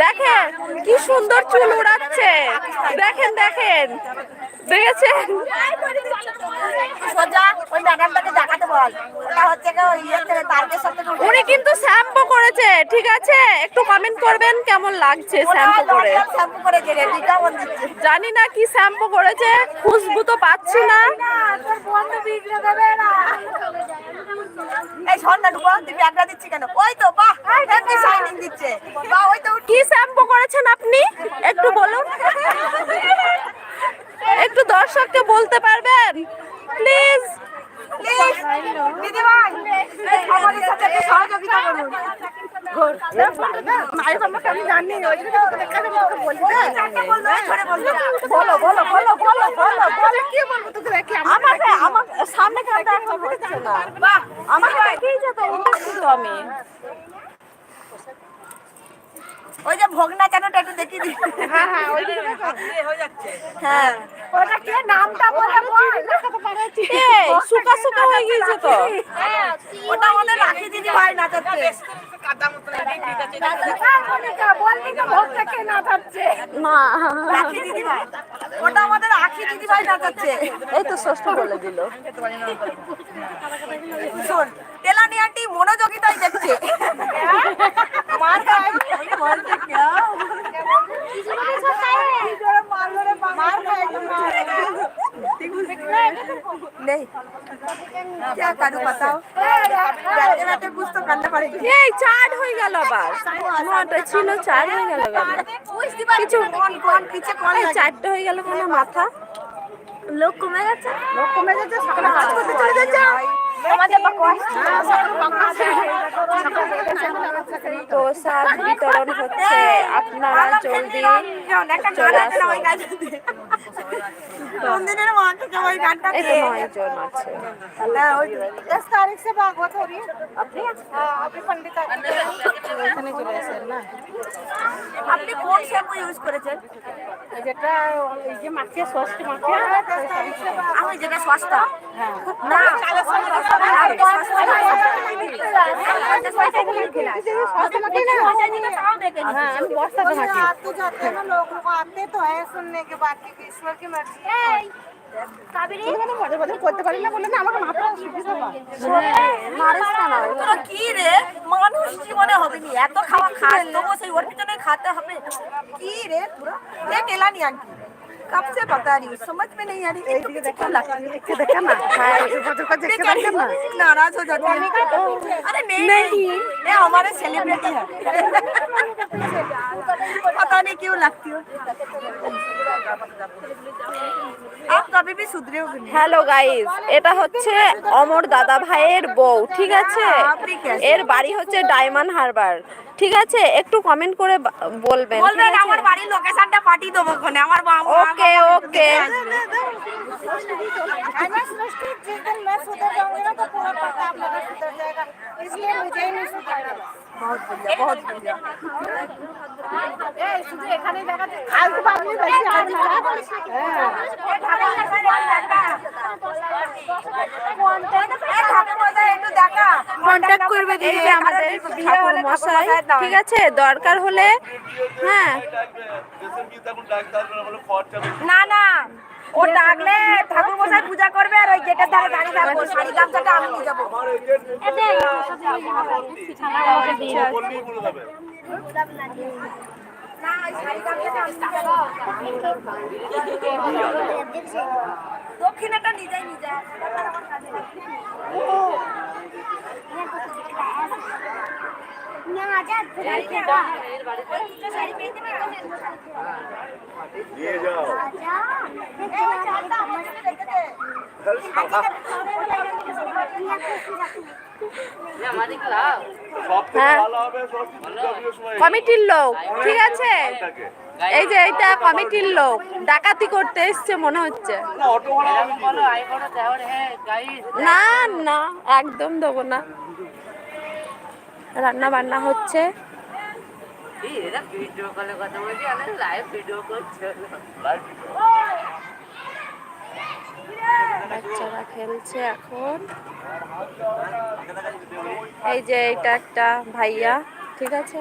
দেখেন কি সুন্দর চুল উড়াচ্ছে, দেখেন দেখেন, দেখেছেন? উনি কিন্তু শ্যাম্পু করেছে, ঠিক আছে? একটু কমেন্ট করবেন কেমন লাগছে শ্যাম্পু করে। জানি না কি শ্যাম্পু করেছে, খুশবু তো পাচ্ছি না। কি শ্যাম্পু করেছেন আপনি একটু বলুন, একটু দর্শককে বলতে পারবেন প্লিজ? সামনে আমাকে দেখেই যেত আমি। ওই যে ভোগ নাচানোটা একটু দেখি দি। হ্যাঁ হ্যাঁ হ্যাঁ ওটা কি নামটা বলে বল। এই সুকা সুকা হয়ে গিয়েছে তো। ওটা আমাদের রাখি দিদি ভাই নাচাচ্ছে। না রাখি দিদি ভাই, ওটা আমাদের রাখি দিদি ভাই নাচাচ্ছে। এই তো ষষ্ঠ বলে দিল। শোন তেলানি আন্টি মনোযোগিতাই দেখছে। মার খায় বলতে क्या नहीं क्या करूं बताओ, बैठे बैठे कुछ तो करना पड़ेगा। এই চার হয়ে গেল আবার, নটা ছিল চার হয়ে গেল কেন? কিছু এই চারটে হয়ে গেল কেন? মাথা লোক কমে যাচ্ছে, সকালে কাজ করতে চলে যাচ্ছে। আমাদের প্রসাদ বিতরণ হচ্ছে, আপনারা জলদি চলে আসুন। দিনের মাকে সবাই গানটা এই তো 9 জন আছে। 10 तारीख से भागवत हो रही है। আপনি पंडित এখানে চলে আসেন না? আপনি কোন শ্যাম্পু ইউজ করেছেন? যেটা এই যে মাছে ষষ্ঠ মাছে, আমি যেটা সস্তা না आते जाते ना लोगों को आते तो है सुनने के बाद की ईश्वर की मर्जी। করতে পারি না বলে না আমাকে মাথা তোরা কি রে মানুষ জীবনে হবে নি এত খাওয়া খাস তবু সেই ওর পিছনে खाते হবে কি রে তোরা ये टेलानी आंटी कब से बता रही हूँ समझ में नहीं आ रही। एक देखा ना नाराज हो जाती है। अरे नहीं ये हमारे सेलिब्रिटी है। पता नहीं क्यों लगती हो आप कभी भी सुधरे हो। হ্যালো গাইস, এটা হচ্ছে অমর দাদা ভাইয়ের বউ, ঠিক আছে? এর বাড়ি হচ্ছে ডায়মন্ড হারবার, ঠিক আছে? একটু কমেন্ট করে বলবেন, বলবেন আমার বাড়ির লোকেশনটা পাঠিয়ে দেবো ওখানে আমার বাবা। ওকে ওকে। मैं सुधर जाऊंगी ना तो पूरा पता आप लोग सुधर जाएगा, इसलिए मुझे ही नहीं सुधरना। बहुत बढ़िया बहुत बढ़िया। ए শুধু এখানে দেখাতে আলতু পাবলি বেশি আজ মারা কন্টাক্ট করবে এই যে আমাদের ঠাকুর মশাই, ঠিক আছে? দরকার হলে হ্যাঁ না না ও ডাকলে ঠাকুর মশাই পূজা করবে আর ওই গেটের ধারে দাঁড়িয়ে থাকবো, শাড়ি গামছাটা আমি নিয়ে যাবো। দক্ষিণাটা নিজেই নিজে নিয়ে যাও। কমিটির লোক, ঠিক আছে? এই যে এইটা কমিটির লোক ডাকাতি করতে এসছে মনে হচ্ছে। না না একদম দেবো না, রান্না বান্না হচ্ছে। বাচ্চারা খেলছে এখন। এই যে এটা একটা ভাইয়া, ঠিক আছে?